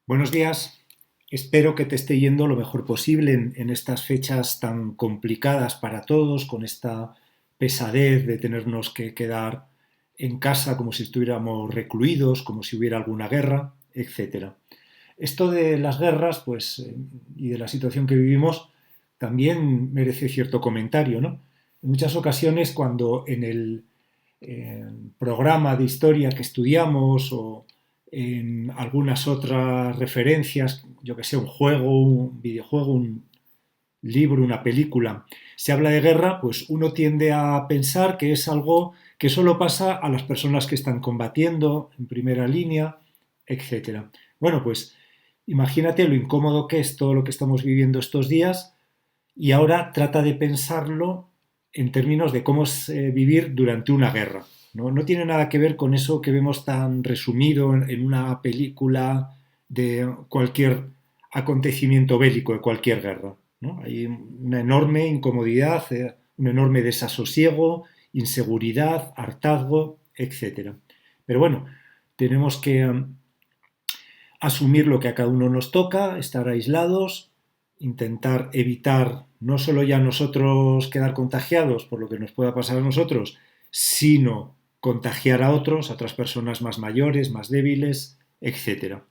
Buenos días. Espero que te esté yendo lo mejor posible en estas fechas tan complicadas para todos, con esta pesadez de tenernos que quedar en casa como si estuviéramos recluidos, como si hubiera alguna guerra, etcétera. Esto de las guerras, pues, y de la situación que vivimos, también merece cierto comentario, ¿no? En muchas ocasiones, cuando en el programa de historia que estudiamos o en algunas otras referencias, yo que sé, un juego, un videojuego, un libro, una película, se habla de guerra, pues uno tiende a pensar que es algo que solo pasa a las personas que están combatiendo en primera línea, etcétera. Bueno, pues imagínate lo incómodo que es todo lo que estamos viviendo estos días y ahora trata de pensarlo en términos de cómo es vivir durante una guerra. ¿No? No tiene nada que ver con eso que vemos tan resumido en una película de cualquier acontecimiento bélico, de cualquier guerra. ¿No? Hay una enorme incomodidad, un enorme desasosiego, inseguridad, hartazgo, etcétera. Pero bueno, tenemos que asumir lo que a cada uno nos toca, estar aislados, intentar evitar no solo ya nosotros quedar contagiados por lo que nos pueda pasar a nosotros, sino contagiar a otros, a otras personas más mayores, más débiles, etcétera.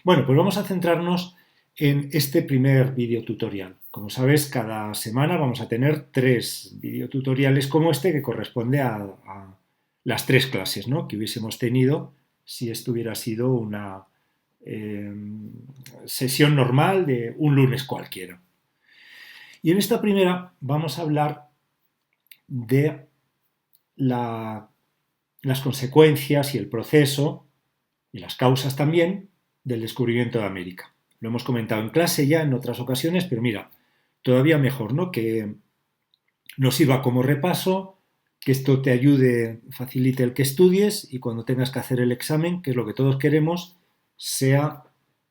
Bueno, pues vamos a centrarnos en este primer videotutorial. Como sabes, cada semana vamos a tener 3 videotutoriales como este que corresponde a las 3 clases, ¿no?, que hubiésemos tenido si esto hubiera sido una eh, sesión normal de un lunes cualquiera. Y en esta primera vamos a hablar de la, las consecuencias y el proceso y las causas también del descubrimiento de América. Lo hemos comentado en clase ya en otras ocasiones, pero mira, todavía mejor, ¿no?, que nos sirva como repaso, que esto te ayude, facilite el que estudies y cuando tengas que hacer el examen, que es lo que todos queremos, sea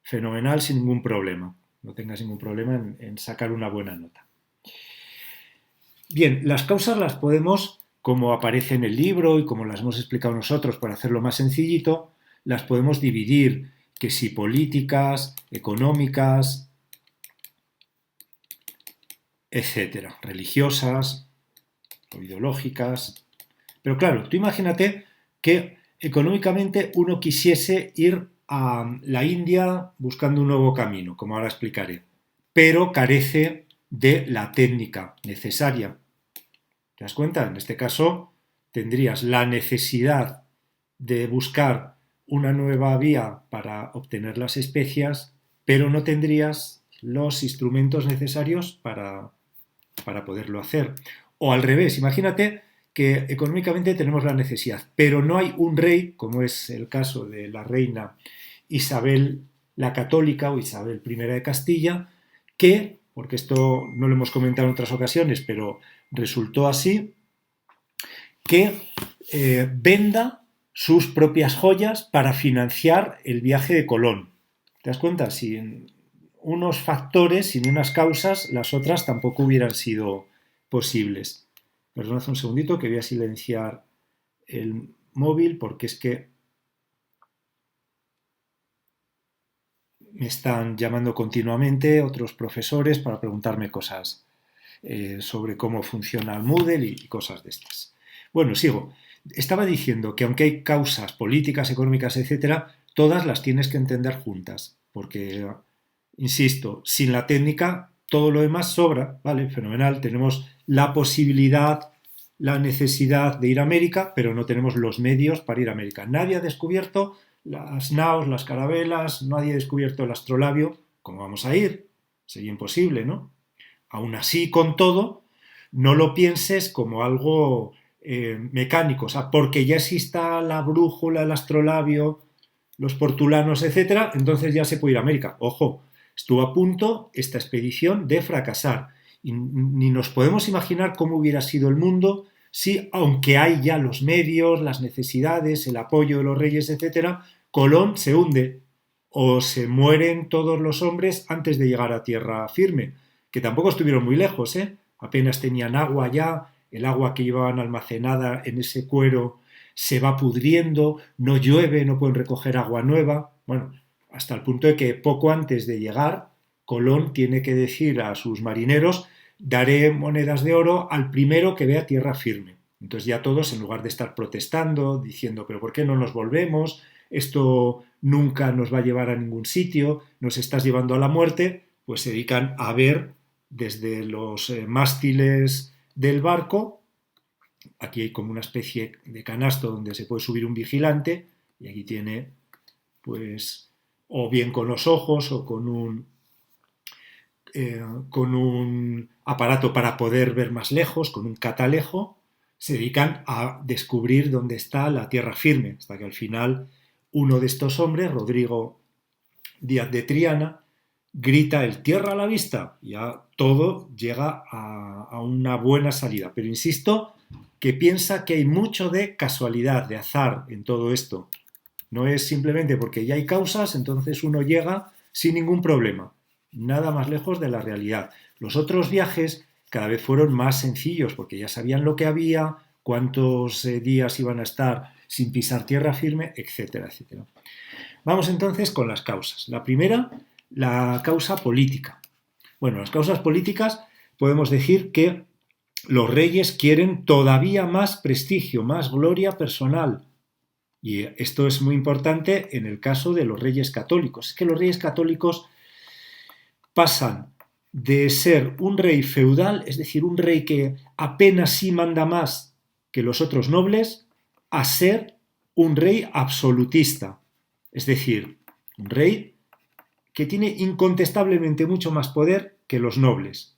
fenomenal sin ningún problema. No tengas ningún problema en sacar una buena nota. Bien, las causas las podemos, como aparece en el libro y como las hemos explicado nosotros para hacerlo más sencillito, las podemos dividir, que si políticas, económicas, etcétera, religiosas o ideológicas. Pero claro, tú imagínate que económicamente uno quisiese ir a la India buscando un nuevo camino, como ahora explicaré, pero carece de la técnica necesaria. ¿Te das cuenta? En este caso tendrías la necesidad de buscar una nueva vía para obtener las especias, pero no tendrías los instrumentos necesarios para poderlo hacer. O al revés, imagínate que económicamente tenemos la necesidad, pero no hay un rey, como es el caso de la reina Isabel la Católica o Isabel I de Castilla, que, porque esto no lo hemos comentado en otras ocasiones, pero resultó así, que venda sus propias joyas para financiar el viaje de Colón. ¿Te das cuenta? Sin unos factores, sin unas causas, las otras tampoco hubieran sido posibles. Perdonad un segundito que voy a silenciar el móvil porque es que me están llamando continuamente otros profesores para preguntarme cosas sobre cómo funciona el Moodle y cosas de estas. Bueno, sigo. Estaba diciendo que aunque hay causas políticas, económicas, etcétera, todas las tienes que entender juntas, porque, insisto, sin la técnica todo lo demás sobra, ¿vale? Fenomenal, tenemos la posibilidad, la necesidad de ir a América, pero no tenemos los medios para ir a América. Nadie ha descubierto las naos, las carabelas, nadie ha descubierto el astrolabio. ¿Cómo vamos a ir? Sería imposible, ¿no? Aún así, con todo, no lo pienses como algo mecánico, o sea, porque ya exista la brújula, el astrolabio, los portulanos, etcétera, entonces ya se puede ir a América. Ojo, estuvo a punto esta expedición de fracasar. Y ni nos podemos imaginar cómo hubiera sido el mundo si, aunque hay ya los medios, las necesidades, el apoyo de los reyes, etcétera, Colón se hunde o se mueren todos los hombres antes de llegar a tierra firme, que tampoco estuvieron muy lejos, ¿eh? Apenas tenían agua ya, el agua que llevaban almacenada en ese cuero se va pudriendo, no llueve, no pueden recoger agua nueva. Bueno, hasta el punto de que poco antes de llegar, Colón tiene que decir a sus marineros: daré monedas de oro al primero que vea tierra firme. Entonces ya todos, en lugar de estar protestando, diciendo, pero ¿por qué no nos volvemos? Esto nunca nos va a llevar a ningún sitio, nos estás llevando a la muerte, pues se dedican a ver desde los mástiles del barco. Aquí hay como una especie de canasto donde se puede subir un vigilante, y aquí tiene, pues, o bien con los ojos o con un aparato para poder ver más lejos, con un catalejo, se dedican a descubrir dónde está la tierra firme, hasta que al final uno de estos hombres, Rodrigo Díaz de Triana, grita el tierra a la vista, y ya todo llega a una buena salida. Pero insisto que piensa que hay mucho de casualidad, de azar en todo esto. No es simplemente porque ya hay causas, entonces uno llega sin ningún problema. Nada más lejos de la realidad. Los otros viajes cada vez fueron más sencillos porque ya sabían lo que había, cuántos días iban a estar sin pisar tierra firme, etcétera, etcétera. Vamos entonces con las causas. La primera, la causa política. Bueno, las causas políticas podemos decir que los reyes quieren todavía más prestigio, más gloria personal. Y esto es muy importante en el caso de los reyes católicos. Es que los reyes católicos pasan de ser un rey feudal, es decir, un rey que apenas sí manda más que los otros nobles, a ser un rey absolutista. Es decir, un rey que tiene incontestablemente mucho más poder que los nobles.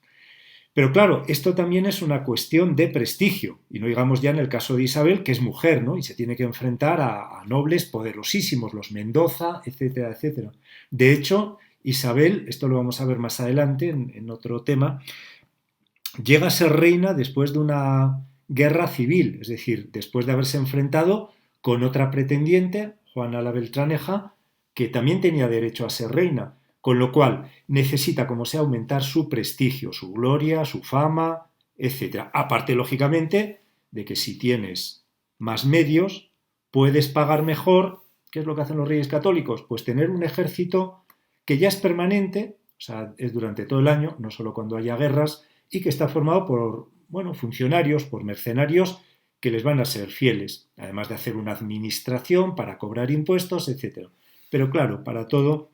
Pero claro, esto también es una cuestión de prestigio, y no digamos ya en el caso de Isabel, que es mujer, ¿no? Y se tiene que enfrentar a nobles poderosísimos, los Mendoza, etcétera, etcétera. De hecho, Isabel, esto lo vamos a ver más adelante en otro tema, llega a ser reina después de una guerra civil, es decir, después de haberse enfrentado con otra pretendiente, Juana la Beltraneja, que también tenía derecho a ser reina, con lo cual necesita, como sea, aumentar su prestigio, su gloria, su fama, etc. Aparte, lógicamente, de que si tienes más medios, puedes pagar mejor. ¿Qué es lo que hacen los reyes católicos? Pues tener un ejército que ya es permanente, o sea, es durante todo el año, no solo cuando haya guerras, y que está formado por, bueno, funcionarios, por mercenarios que les van a ser fieles, además de hacer una administración para cobrar impuestos, etc. Pero claro, para todo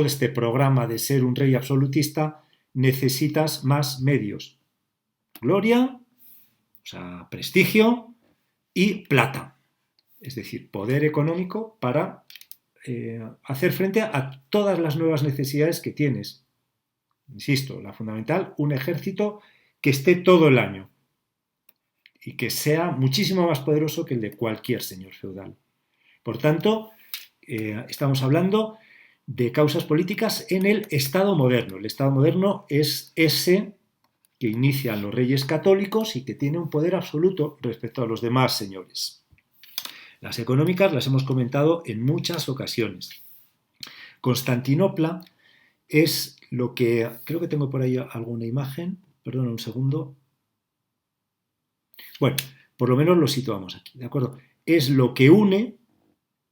este programa de ser un rey absolutista necesitas más medios. Gloria, o sea, prestigio, y plata, es decir, poder económico para hacer frente a todas las nuevas necesidades que tienes. Insisto, la fundamental, un ejército que esté todo el año y que sea muchísimo más poderoso que el de cualquier señor feudal. Por tanto, estamos hablando de causas políticas en el Estado moderno. El Estado moderno es ese que inician los reyes católicos y que tiene un poder absoluto respecto a los demás señores. Las económicas las hemos comentado en muchas ocasiones. Constantinopla es lo que... Creo que tengo por ahí alguna imagen. Perdón, un segundo. Bueno, por lo menos lo situamos aquí, ¿de acuerdo? Es lo que une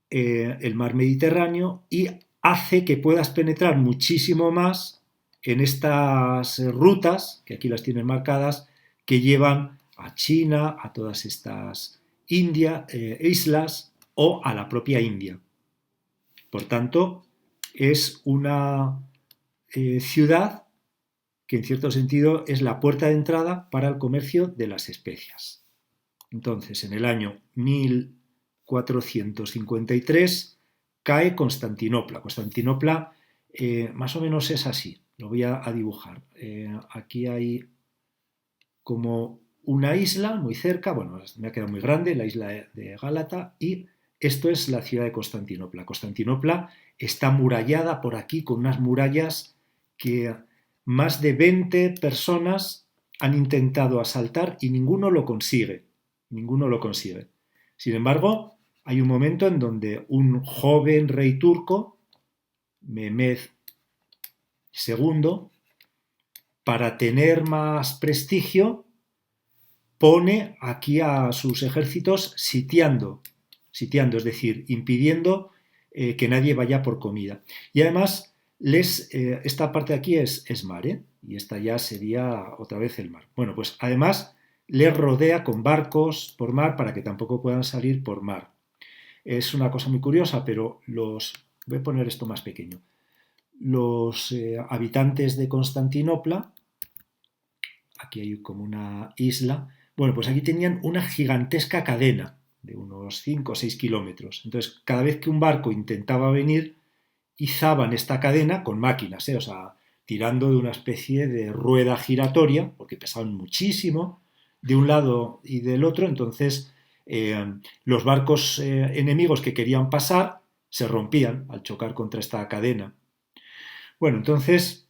el mar Mediterráneo y hace que puedas penetrar muchísimo más en estas rutas, que aquí las tienen marcadas, que llevan a China, a todas estas islas o a la propia India. Por tanto, es una ciudad que en cierto sentido es la puerta de entrada para el comercio de las especias. Entonces, en el año 1453 cae Constantinopla. Constantinopla más o menos es así, lo voy a dibujar. Aquí hay como una isla muy cerca, bueno, me ha quedado muy grande, la isla de Gálata, y esto es la ciudad de Constantinopla. Constantinopla está amurallada por aquí con unas murallas que más de 20 personas han intentado asaltar y ninguno lo consigue. Ninguno lo consigue. Sin embargo, hay un momento en donde un joven rey turco, Mehmed II, para tener más prestigio, pone aquí a sus ejércitos sitiando, es decir, impidiendo que nadie vaya por comida. Y además, esta parte de aquí es mar, ¿eh? Y esta ya sería otra vez el mar. Bueno, pues además les rodea con barcos por mar para que tampoco puedan salir por mar. Es una cosa muy curiosa, pero voy a poner esto más pequeño. Los habitantes de Constantinopla, aquí hay como una isla, bueno, pues aquí tenían una gigantesca cadena de unos 5 o 6 kilómetros. Entonces, cada vez que un barco intentaba venir, izaban esta cadena con máquinas, o sea, tirando de una especie de rueda giratoria, porque pesaban muchísimo, de un lado y del otro. Entonces, los barcos enemigos que querían pasar se rompían al chocar contra esta cadena. Bueno, entonces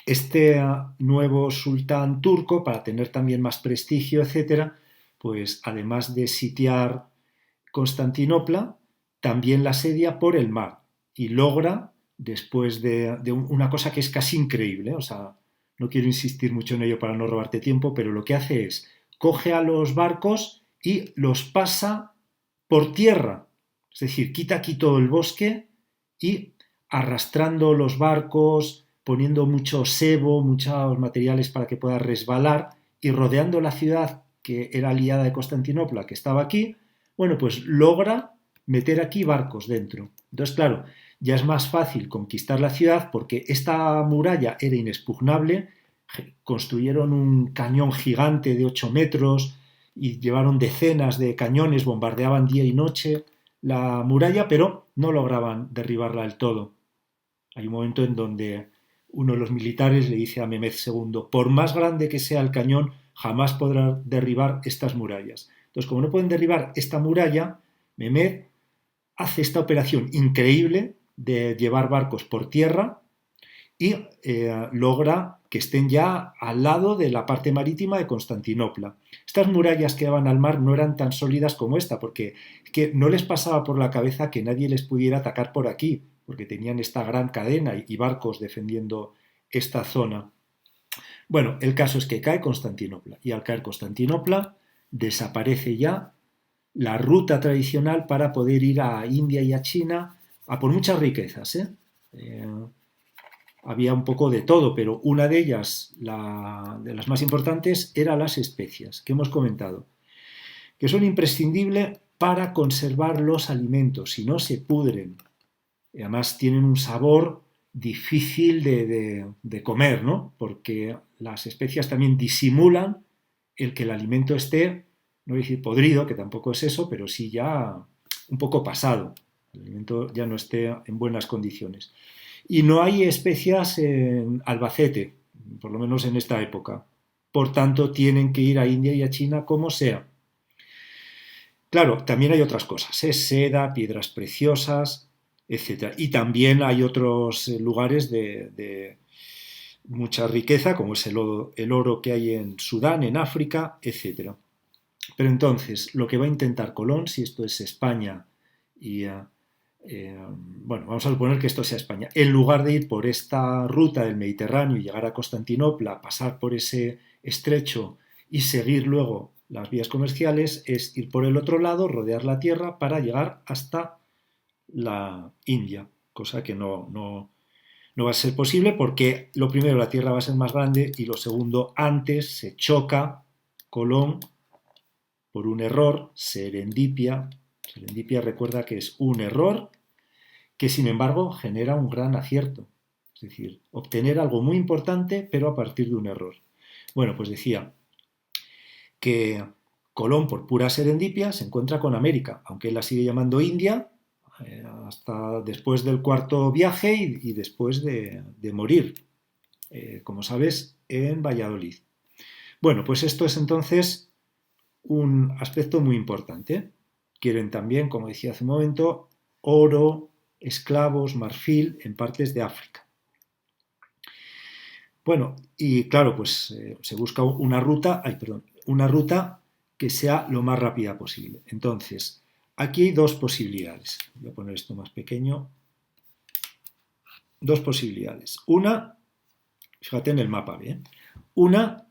este nuevo sultán turco, para tener también más prestigio, etcétera, pues además de sitiar Constantinopla, también la asedia por el mar y logra, después de una cosa que es casi increíble, o sea, no quiero insistir mucho en ello para no robarte tiempo, pero lo que hace es coge a los barcos y los pasa por tierra, es decir, quita aquí todo el bosque y arrastrando los barcos, poniendo mucho sebo, muchos materiales para que pueda resbalar y rodeando la ciudad que era aliada de Constantinopla, que estaba aquí, bueno, pues logra meter aquí barcos dentro. Entonces, claro, ya es más fácil conquistar la ciudad porque esta muralla era inexpugnable, construyeron un cañón gigante de 8 metros y llevaron decenas de cañones, bombardeaban día y noche la muralla, pero no lograban derribarla del todo. Hay un momento en donde uno de los militares le dice a Mehmed II, por más grande que sea el cañón, jamás podrá derribar estas murallas. Entonces, como no pueden derribar esta muralla, Mehmed hace esta operación increíble de llevar barcos por tierra y logra que estén ya al lado de la parte marítima de Constantinopla. Estas murallas que daban al mar no eran tan sólidas como esta, porque es que no les pasaba por la cabeza que nadie les pudiera atacar por aquí, porque tenían esta gran cadena y barcos defendiendo esta zona. Bueno, el caso es que cae Constantinopla y al caer Constantinopla desaparece ya la ruta tradicional para poder ir a India y a China a por muchas riquezas. Había un poco de todo, pero una de ellas, de las más importantes, era las especias, que hemos comentado, que son imprescindibles para conservar los alimentos, si no se pudren. Y además tienen un sabor difícil de comer, ¿no? Porque las especias también disimulan el que el alimento esté, no voy a decir podrido, que tampoco es eso, pero sí ya un poco pasado. El alimento ya no esté en buenas condiciones. Y no hay especias en Albacete, por lo menos en esta época. Por tanto, tienen que ir a India y a China como sea. Claro, también hay otras cosas, seda, piedras preciosas, etcétera. Y también hay otros lugares de mucha riqueza, como es el oro que hay en Sudán, en África, etcétera. Pero entonces, lo que va a intentar Colón, si esto es España y bueno, vamos a suponer que esto sea España, en lugar de ir por esta ruta del Mediterráneo y llegar a Constantinopla, pasar por ese estrecho y seguir luego las vías comerciales, es ir por el otro lado, rodear la tierra para llegar hasta la India, cosa que no va a ser posible porque lo primero, la tierra va a ser más grande y lo segundo, antes se choca Colón por un error, serendipia. Serendipia recuerda que es un error que sin embargo genera un gran acierto. Es decir, obtener algo muy importante pero a partir de un error. Bueno, pues decía que Colón por pura serendipia se encuentra con América, aunque él la sigue llamando India, hasta después del cuarto viaje y después de morir, como sabes, en Valladolid. Bueno, pues esto es entonces un aspecto muy importante. Quieren también, como decía hace un momento, oro, esclavos, marfil en partes de África. Bueno, y claro, pues se busca una ruta que sea lo más rápida posible. Entonces, aquí hay dos posibilidades. Voy a poner esto más pequeño. Dos posibilidades. Una, fíjate en el mapa, ¿bien? Una,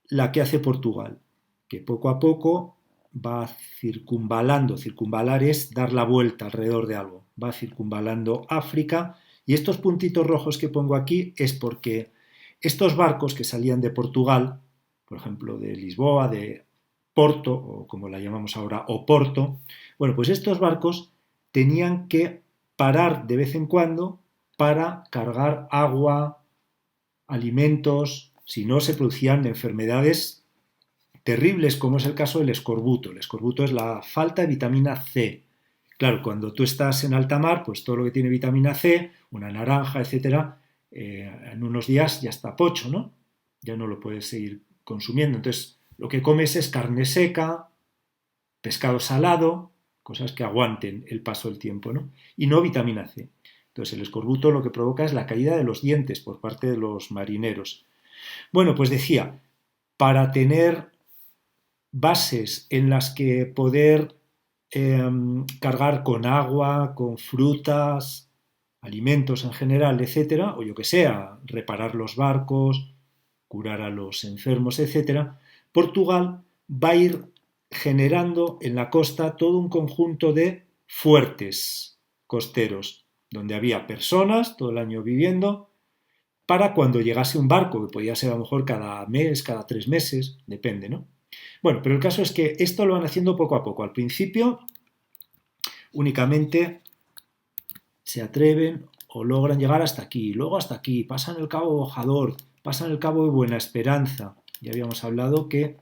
la que hace Portugal, que poco a poco va circunvalando, circunvalar es dar la vuelta alrededor de algo, va circunvalando África, y estos puntitos rojos que pongo aquí es porque estos barcos que salían de Portugal, por ejemplo de Lisboa, de Porto, o como la llamamos ahora, Oporto, bueno, pues estos barcos tenían que parar de vez en cuando para cargar agua, alimentos, si no se producían enfermedades terribles, como es el caso del escorbuto. El escorbuto es la falta de vitamina C. Claro, cuando tú estás en alta mar, pues todo lo que tiene vitamina C, una naranja, etcétera, en unos días ya está pocho, ¿no? Ya no lo puedes seguir consumiendo. Entonces, lo que comes es carne seca, pescado salado, cosas que aguanten el paso del tiempo, ¿no? Y no vitamina C. Entonces, el escorbuto lo que provoca es la caída de los dientes por parte de los marineros. Bueno, pues decía, para tener bases en las que poder cargar con agua, con frutas, alimentos en general, etcétera, o yo que sea, reparar los barcos, curar a los enfermos, etcétera, Portugal va a ir generando en la costa todo un conjunto de fuertes costeros, donde había personas todo el año viviendo, para cuando llegase un barco, que podía ser a lo mejor cada mes, cada 3 meses, depende, ¿no? Bueno, pero el caso es que esto lo van haciendo poco a poco. Al principio únicamente se atreven o logran llegar hasta aquí, luego hasta aquí, pasan el Cabo Bojador, pasan el Cabo de Buena Esperanza. Ya habíamos hablado que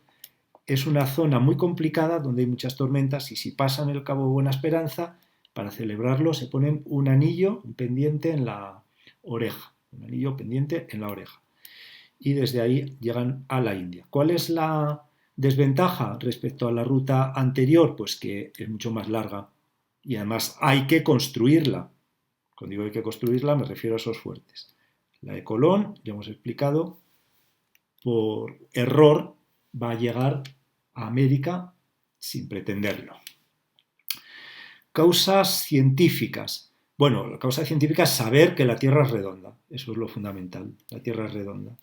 es una zona muy complicada donde hay muchas tormentas y si pasan el Cabo de Buena Esperanza, para celebrarlo se ponen un anillo, un pendiente en la oreja, un anillo pendiente en la oreja. Y desde ahí llegan a la India. ¿Cuál es la desventaja respecto a la ruta anterior? Pues que es mucho más larga y además hay que construirla. Cuando digo hay que construirla me refiero a esos fuertes. La de Colón, ya hemos explicado, por error va a llegar a América sin pretenderlo. Causas científicas. Bueno, la causa científica es saber que la Tierra es redonda. Eso es lo fundamental. La Tierra es redonda.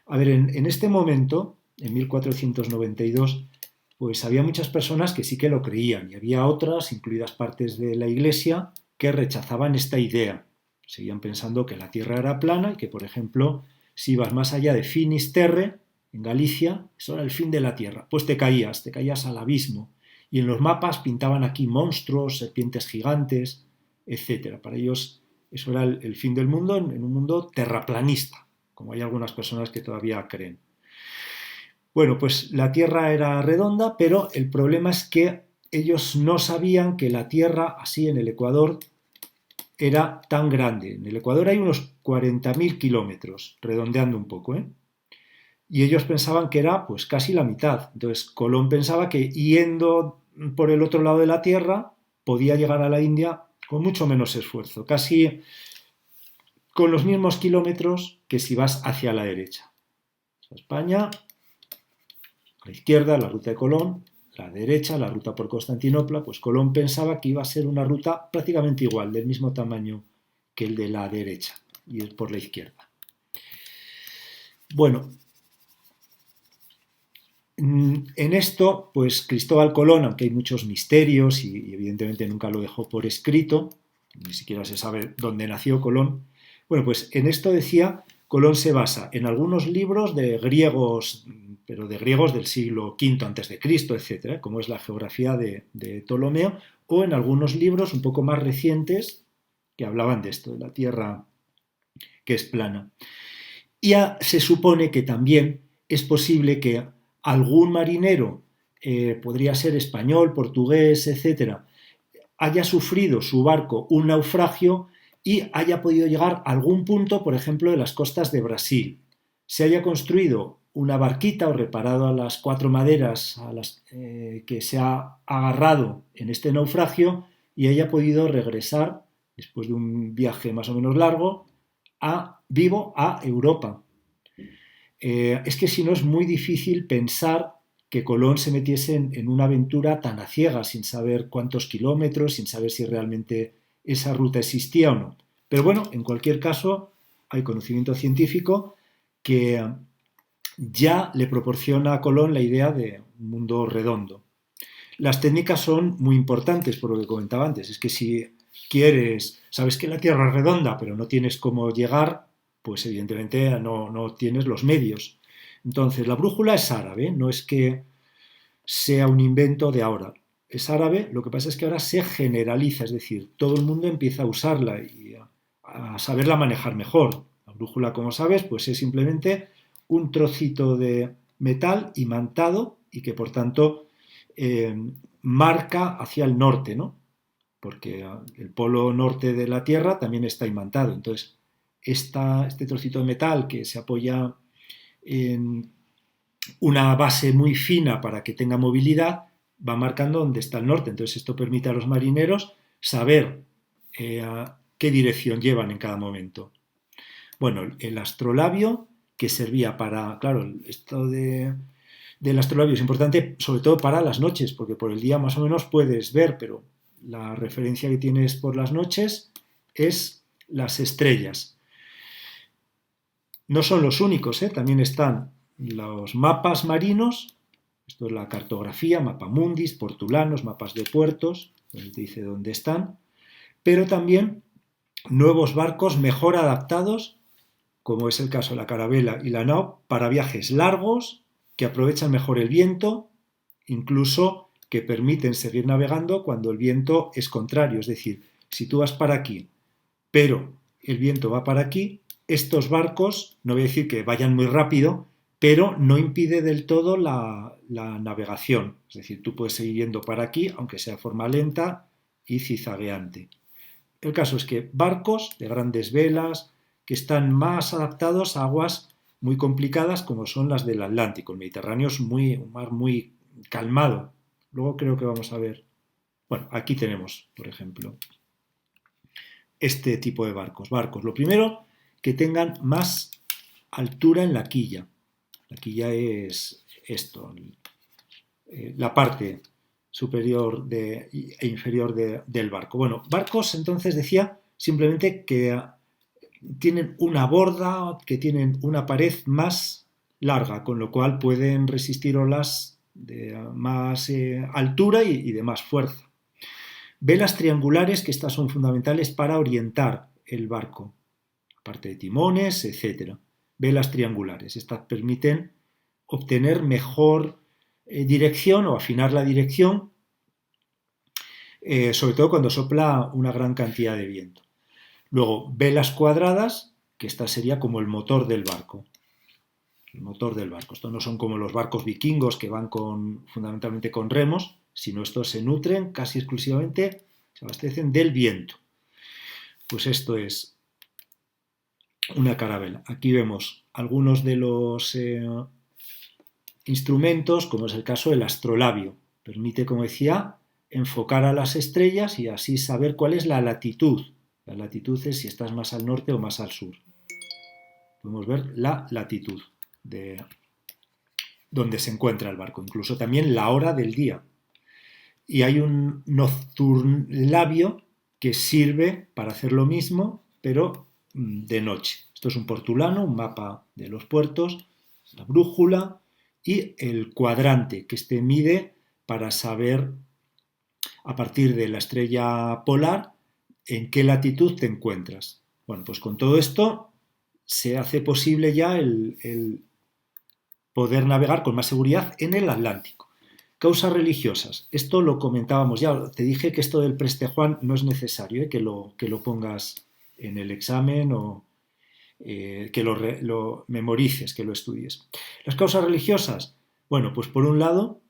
A ver, en este momento, en 1492, pues había muchas personas que sí que lo creían y había otras, incluidas partes de la Iglesia, que rechazaban esta idea. Seguían pensando que la Tierra era plana y que, por ejemplo, si ibas más allá de Finisterre, en Galicia, eso era el fin de la Tierra. Pues te caías al abismo. Y en los mapas pintaban aquí monstruos, serpientes gigantes, etcétera. Para ellos eso era el fin del mundo en un mundo terraplanista, como hay algunas personas que todavía creen. Bueno, pues la Tierra era redonda, pero el problema es que ellos no sabían que la Tierra, así en el Ecuador, era tan grande. En el Ecuador hay unos 40.000 kilómetros, redondeando un poco, ¿eh? Y ellos pensaban que era pues casi la mitad. Entonces Colón pensaba que yendo por el otro lado de la Tierra podía llegar a la India con mucho menos esfuerzo, casi con los mismos kilómetros que si vas hacia la derecha. España, a la izquierda la ruta de Colón, a la derecha la ruta por Constantinopla, pues Colón pensaba que iba a ser una ruta prácticamente igual, del mismo tamaño que el de la derecha, y es por la izquierda. Bueno, en esto, pues Cristóbal Colón, aunque hay muchos misterios y evidentemente nunca lo dejó por escrito, ni siquiera se sabe dónde nació Colón, bueno, pues en esto decía, Colón se basa en algunos libros de griegos, pero de griegos del siglo V a.C., etcétera, como es la geografía de Ptolomeo, o en algunos libros un poco más recientes que hablaban de esto, de la Tierra que es plana. Y se supone que también es posible que algún marinero, podría ser español, portugués, etcétera, haya sufrido su barco un naufragio y haya podido llegar a algún punto, por ejemplo, de las costas de Brasil. Se haya construido una barquita o reparado a las 4 maderas a las que se ha agarrado en este naufragio y haya podido regresar, después de un viaje más o menos largo, vivo a Europa. Es que si no es muy difícil pensar que Colón se metiese en una aventura tan a ciegas, sin saber cuántos kilómetros, sin saber si realmente esa ruta existía o no. Pero bueno, en cualquier caso, hay conocimiento científico que ya le proporciona a Colón la idea de un mundo redondo. Las técnicas son muy importantes por lo que comentaba antes. Es que si quieres, sabes que la Tierra es redonda, pero no tienes cómo llegar, pues evidentemente no tienes los medios. Entonces, la brújula es árabe, no es que sea un invento de ahora. Es árabe, lo que pasa es que ahora se generaliza, es decir, todo el mundo empieza a usarla y a saberla manejar mejor. La brújula, como sabes, pues es simplemente un trocito de metal imantado y que por tanto eh, marca hacia el norte, ¿no? Porque el polo norte de la Tierra también está imantado. Entonces, este trocito de metal que se apoya en una base muy fina para que tenga movilidad va marcando dónde está el norte. Entonces, esto permite a los marineros saber qué dirección llevan en cada momento. Bueno, el astrolabio que servía para, claro, esto del astrolabio es importante sobre todo para las noches, porque por el día más o menos puedes ver, pero la referencia que tienes por las noches es las estrellas. No son los únicos, ¿eh? También están los mapas marinos, esto es la cartografía, mapamundis, portulanos, mapas de puertos, donde te dice dónde están, pero también nuevos barcos mejor adaptados, como es el caso de la carabela y la nao, para viajes largos, que aprovechan mejor el viento, incluso que permiten seguir navegando cuando el viento es contrario, es decir, si tú vas para aquí, pero el viento va para aquí, estos barcos, no voy a decir que vayan muy rápido, pero no impide del todo la navegación. Es decir, tú puedes seguir yendo para aquí, aunque sea de forma lenta y cizagueante. El caso es que barcos de grandes velas que están más adaptados a aguas muy complicadas como son las del Atlántico. El Mediterráneo es un mar muy calmado. Luego creo que vamos a ver. Bueno, aquí tenemos, por ejemplo, este tipo de barcos. Barcos, lo primero, que tengan más altura en la quilla. La quilla es esto, la parte superior e inferior del barco. Bueno, barcos entonces decía simplemente que tienen una borda, que tienen una pared más larga, con lo cual pueden resistir olas de más altura y de más fuerza. Velas triangulares, que estas son fundamentales para orientar el barco, aparte de timones, etcétera. Velas triangulares, estas permiten obtener mejor dirección o afinar la dirección, sobre todo cuando sopla una gran cantidad de viento. Luego, velas cuadradas, que esta sería como el motor del barco. El motor del barco. Estos no son como los barcos vikingos que van fundamentalmente con remos, sino estos se nutren casi exclusivamente, se abastecen del viento. Pues esto es una carabela. Aquí vemos algunos de los instrumentos, como es el caso del astrolabio. Permite, como decía, enfocar a las estrellas y así saber cuál es la latitud. La latitud es si estás más al norte o más al sur. Podemos ver la latitud de donde se encuentra el barco, incluso también la hora del día. Y hay un nocturnlabio que sirve para hacer lo mismo, pero de noche. Esto es un portulano, un mapa de los puertos, la brújula y el cuadrante, que este mide para saber a partir de la estrella polar en qué latitud te encuentras. Bueno, pues con todo esto se hace posible ya el poder navegar con más seguridad en el Atlántico. Causas religiosas. Esto lo comentábamos ya. Te dije que esto del Preste Juan no es necesario que lo pongas en el examen o que lo memorices, que lo estudies. Las causas religiosas. Bueno, pues por un lado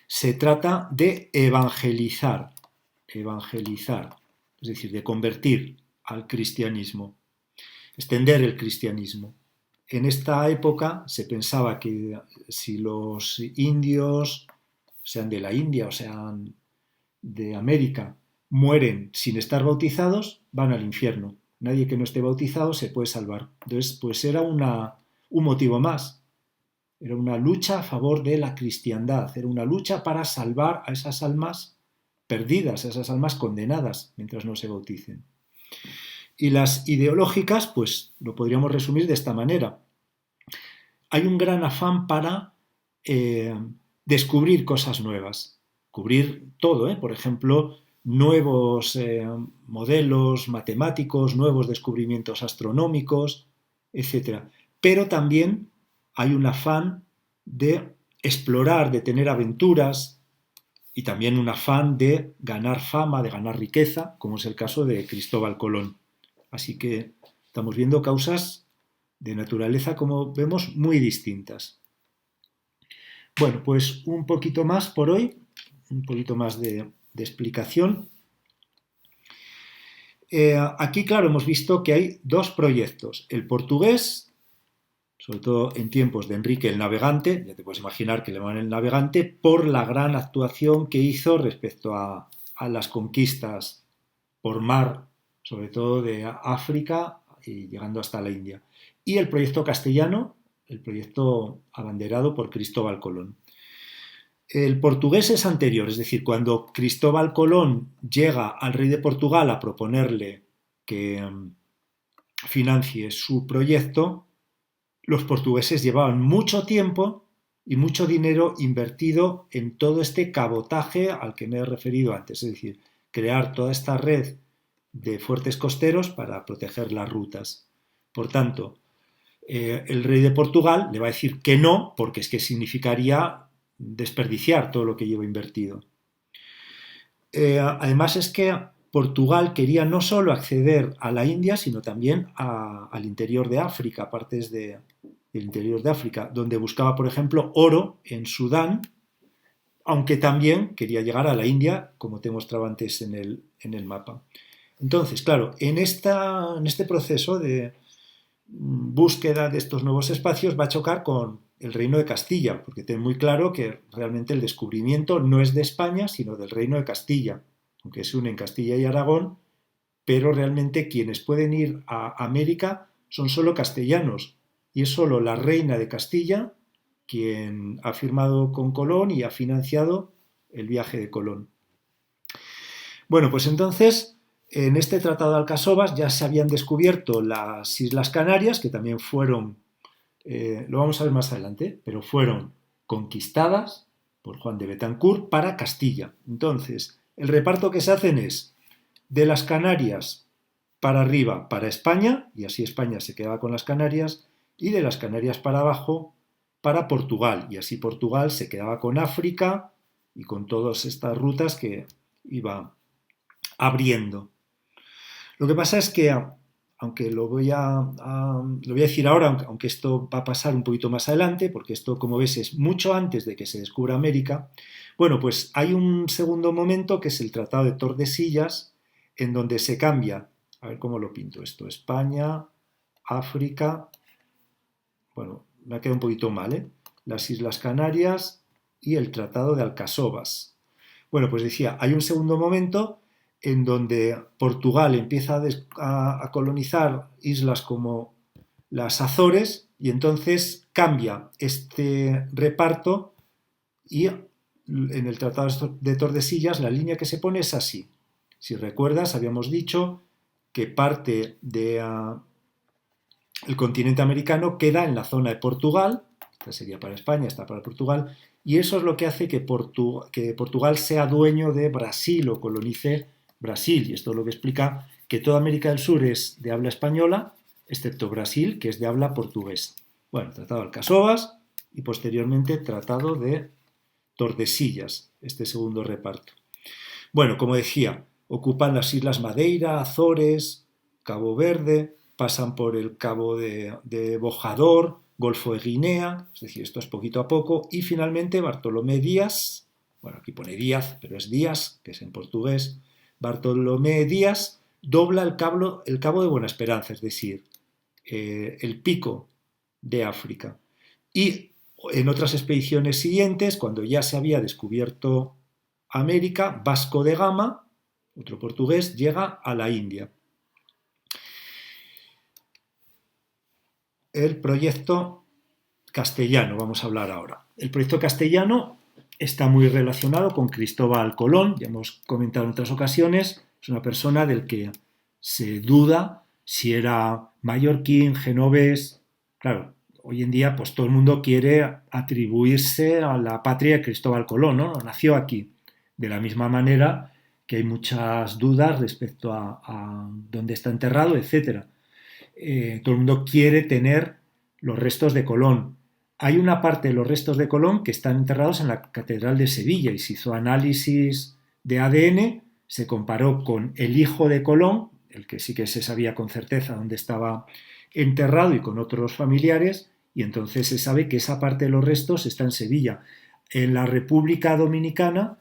se trata de evangelizar, es decir, de convertir al cristianismo, extender el cristianismo. En esta época se pensaba que si los indios, sean de la India o sean de América, mueren sin estar bautizados, van al infierno. Nadie que no esté bautizado se puede salvar. Entonces, pues era un motivo más. Era una lucha a favor de la cristiandad, era una lucha para salvar a esas almas perdidas, a esas almas condenadas mientras no se bauticen. Y las ideológicas, pues lo podríamos resumir de esta manera. Hay un gran afán para descubrir cosas nuevas. cubrir todo, ¿eh? Por ejemplo, nuevos modelos matemáticos, nuevos descubrimientos astronómicos, etcétera. Pero también hay un afán de explorar, de tener aventuras y también un afán de ganar fama, de ganar riqueza, como es el caso de Cristóbal Colón. Así que estamos viendo causas de naturaleza, como vemos, muy distintas. Bueno, pues un poquito más por hoy, un poquito más de explicación. Aquí, claro, hemos visto que hay dos proyectos. El portugués, sobre todo en tiempos de Enrique el Navegante, ya te puedes imaginar que le llaman el Navegante, por la gran actuación que hizo respecto a las conquistas por mar, sobre todo de África y llegando hasta la India. Y el proyecto castellano, el proyecto abanderado por Cristóbal Colón. El portugués es anterior, es decir, cuando Cristóbal Colón llega al rey de Portugal a proponerle que financie su proyecto, los portugueses llevaban mucho tiempo y mucho dinero invertido en todo este cabotaje al que me he referido antes, es decir, crear toda esta red de fuertes costeros para proteger las rutas. Por tanto, el rey de Portugal le va a decir que no, porque es que significaría desperdiciar todo lo que lleva invertido. Además es que Portugal quería no solo acceder a la India, sino también al interior de África, partes del interior de África, donde buscaba, por ejemplo, oro en Sudán, aunque también quería llegar a la India, como te mostraba antes en el mapa. Entonces, claro, en este proceso de búsqueda de estos nuevos espacios va a chocar con el Reino de Castilla, porque ten muy claro que realmente el descubrimiento no es de España, sino del Reino de Castilla, aunque se unen Castilla y Aragón, pero realmente quienes pueden ir a América son solo castellanos, y es solo la reina de Castilla quien ha firmado con Colón y ha financiado el viaje de Colón. Bueno, pues entonces, en este Tratado de Alcasovas ya se habían descubierto las Islas Canarias, que también fueron, lo vamos a ver más adelante, pero fueron conquistadas por Juan de Betancourt para Castilla. Entonces, el reparto que se hacen es de las Canarias para arriba para España, y así España se quedaba con las Canarias, y de las Canarias para abajo para Portugal, y así Portugal se quedaba con África y con todas estas rutas que iba abriendo. Lo que pasa es que, aunque lo voy a decir ahora, aunque esto va a pasar un poquito más adelante, porque esto, como ves, es mucho antes de que se descubra América, bueno, pues hay un segundo momento que es el Tratado de Tordesillas, en donde se cambia, a ver cómo lo pinto esto, España, África, bueno, me ha quedado un poquito mal, ¿eh? Las Islas Canarias y el Tratado de Alcasovas. Bueno, pues decía, hay un segundo momento en donde Portugal empieza a colonizar islas como las Azores y entonces cambia este reparto y en el Tratado de Tordesillas la línea que se pone es así. Si recuerdas, habíamos dicho que parte del continente americano queda en la zona de Portugal, esta sería para España, esta para Portugal, y eso es lo que hace que Portugal sea dueño de Brasil o colonice Brasil, y esto es lo que explica que toda América del Sur es de habla española, excepto Brasil, que es de habla portugués. Bueno, Tratado de Alcasovas y posteriormente Tratado de Tordesillas, este segundo reparto. Bueno, como decía, ocupan las Islas Madeira, Azores, Cabo Verde, pasan por el Cabo de Bojador, Golfo de Guinea, es decir, esto es poquito a poco, y finalmente Bartolomé Díaz, bueno, aquí pone Díaz, pero es Díaz, que es en portugués, Bartolomé Díaz dobla el cabo de Buena Esperanza, es decir, el pico de África. Y en otras expediciones siguientes, cuando ya se había descubierto América, Vasco de Gama, otro portugués, llega a la India. El proyecto castellano, vamos a hablar ahora. El proyecto castellano está muy relacionado con Cristóbal Colón, ya hemos comentado en otras ocasiones, es una persona del que se duda si era mallorquín, genovés. Claro, hoy en día pues todo el mundo quiere atribuirse a la patria de Cristóbal Colón, ¿no? Nació aquí. De la misma manera que hay muchas dudas respecto a dónde está enterrado, etcétera. Todo el mundo quiere tener los restos de Colón. Hay una parte de los restos de Colón que están enterrados en la Catedral de Sevilla y se hizo análisis de ADN, se comparó con el hijo de Colón, el que sí que se sabía con certeza dónde estaba enterrado, y con otros familiares, y entonces se sabe que esa parte de los restos está en Sevilla. En la República Dominicana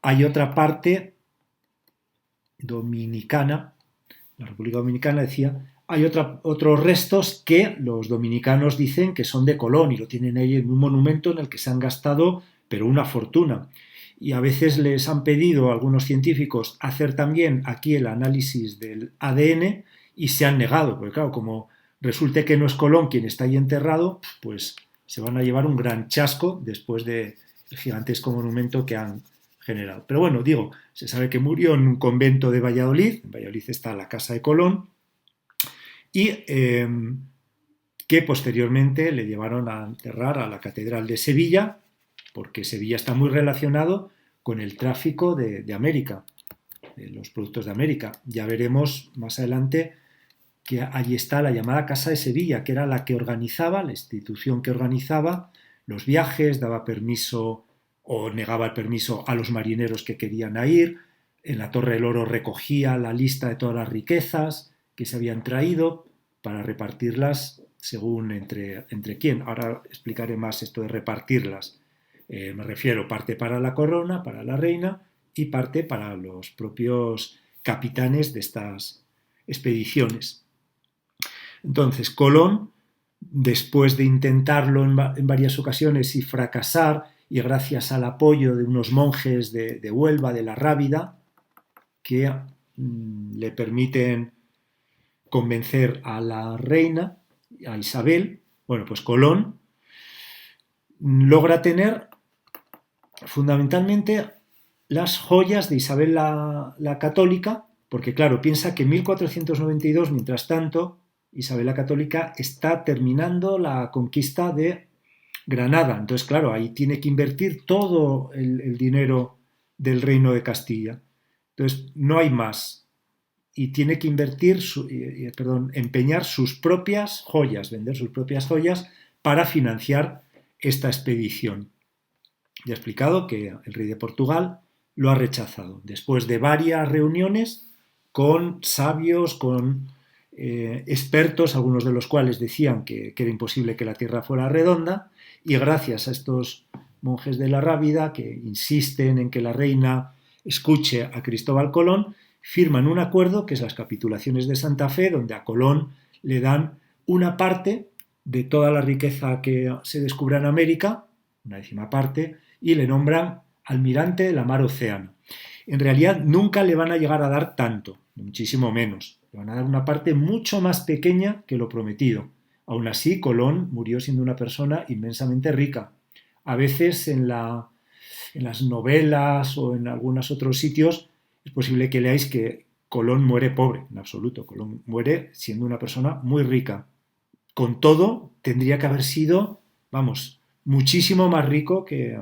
hay otra parte dominicana, la República Dominicana decía, hay otros restos que los dominicanos dicen que son de Colón y lo tienen ahí en un monumento en el que se han gastado, pero una fortuna. Y a veces les han pedido a algunos científicos hacer también aquí el análisis del ADN y se han negado, porque claro, como resulte que no es Colón quien está ahí enterrado, pues se van a llevar un gran chasco después del gigantesco monumento que han generado. Pero bueno, digo, se sabe que murió en un convento de Valladolid, en Valladolid está la casa de Colón, y que posteriormente le llevaron a enterrar a la Catedral de Sevilla, porque Sevilla está muy relacionado con el tráfico de América, de los productos de América. Ya veremos más adelante que allí está la llamada Casa de Sevilla, que era la que organizaba, la institución que organizaba los viajes, daba permiso o negaba el permiso a los marineros que querían ir. En la Torre del Oro recogía la lista de todas las riquezas que se habían traído para repartirlas según entre quién. Ahora explicaré más esto de repartirlas. Me refiero parte para la corona, para la reina, y parte para los propios capitanes de estas expediciones. Entonces, Colón, después de intentarlo en varias ocasiones y fracasar, y gracias al apoyo de unos monjes de Huelva, de la Rábida, que le permiten convencer a la reina, a Isabel, bueno, pues Colón logra tener fundamentalmente las joyas de Isabel la Católica, porque claro, piensa que en 1492, mientras tanto, Isabel la Católica está terminando la conquista de Granada. Entonces, claro, ahí tiene que invertir todo el dinero del reino de Castilla. Entonces, no hay más. Y tiene que empeñar sus propias joyas, vender sus propias joyas para financiar esta expedición. Ya he explicado que el rey de Portugal lo ha rechazado. Después de varias reuniones con sabios, con expertos, algunos de los cuales decían que era imposible que la Tierra fuera redonda, y gracias a estos monjes de la Rábida que insisten en que la reina escuche a Cristóbal Colón, firman un acuerdo que es las Capitulaciones de Santa Fe, donde a Colón le dan una parte de toda la riqueza que se descubra en América, una décima parte, y le nombran almirante de la mar Océano. En realidad nunca le van a llegar a dar tanto, muchísimo menos. Le van a dar una parte mucho más pequeña que lo prometido. Aún así, Colón murió siendo una persona inmensamente rica. A veces en las novelas o en algunos otros sitios es posible que leáis que Colón muere pobre. En absoluto, Colón muere siendo una persona muy rica. Con todo, tendría que haber sido, vamos, muchísimo más rico que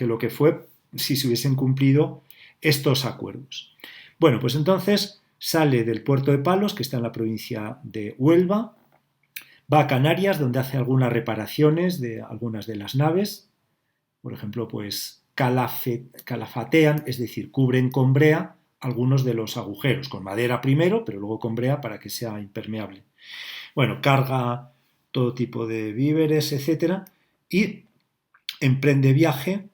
lo que fue si se hubiesen cumplido estos acuerdos. Bueno, pues entonces sale del puerto de Palos, que está en la provincia de Huelva, va a Canarias, donde hace algunas reparaciones de algunas de las naves, por ejemplo, pues calafatean, es decir, cubren con brea algunos de los agujeros, con madera primero, pero luego con brea para que sea impermeable. Bueno, carga todo tipo de víveres, etcétera, y emprende viaje,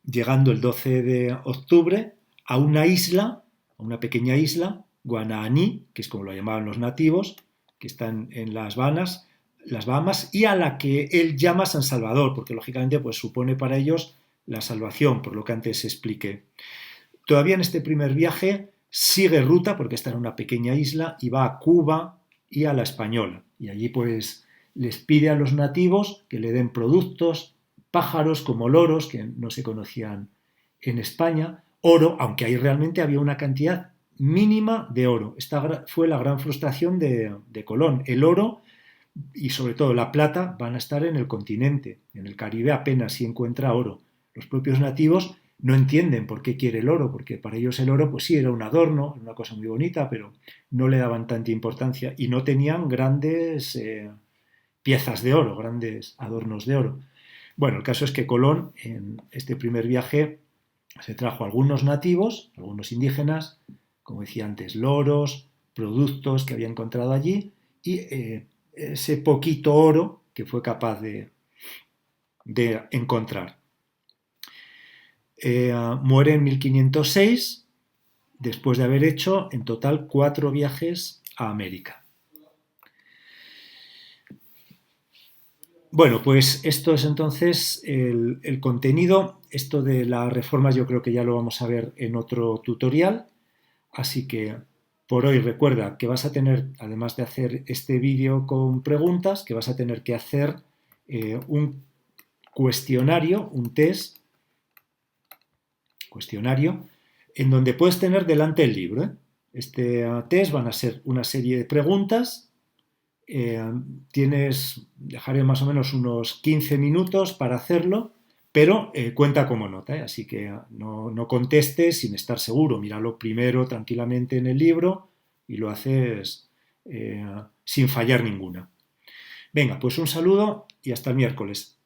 llegando el 12 de octubre a una isla, a una pequeña isla, Guananí, que es como lo llamaban los nativos, que están en las Bahamas, y a la que él llama San Salvador, porque lógicamente pues, supone para ellos la salvación, por lo que antes expliqué. Todavía en este primer viaje sigue ruta, porque está en una pequeña isla, y va a Cuba y a la Española. Y allí pues les pide a los nativos que le den productos, pájaros como loros, que no se conocían en España, oro, aunque ahí realmente había una cantidad mínima de oro. Esta fue la gran frustración de Colón. El oro y sobre todo la plata van a estar en el continente. En el Caribe apenas si encuentra oro. Los propios nativos no entienden por qué quiere el oro, porque para ellos el oro pues sí era un adorno, una cosa muy bonita, pero no le daban tanta importancia y no tenían grandes piezas de oro, grandes adornos de oro. Bueno, el caso es que Colón en este primer viaje se trajo algunos nativos, algunos indígenas, como decía antes, loros, productos que había encontrado allí y ese poquito oro que fue capaz de encontrar. Muere en 1506 después de haber hecho en total 4 viajes a América. Bueno, pues esto es entonces el contenido. Esto de las reformas yo creo que ya lo vamos a ver en otro tutorial. Así que por hoy recuerda que vas a tener, además de hacer este vídeo con preguntas, que vas a tener que hacer un cuestionario, un cuestionario, en donde puedes tener delante el libro. Este test van a ser una serie de preguntas. Dejaré más o menos unos 15 minutos para hacerlo, pero cuenta como nota, así que no contestes sin estar seguro, míralo primero tranquilamente en el libro y lo haces sin fallar ninguna. Venga, pues un saludo y hasta el miércoles.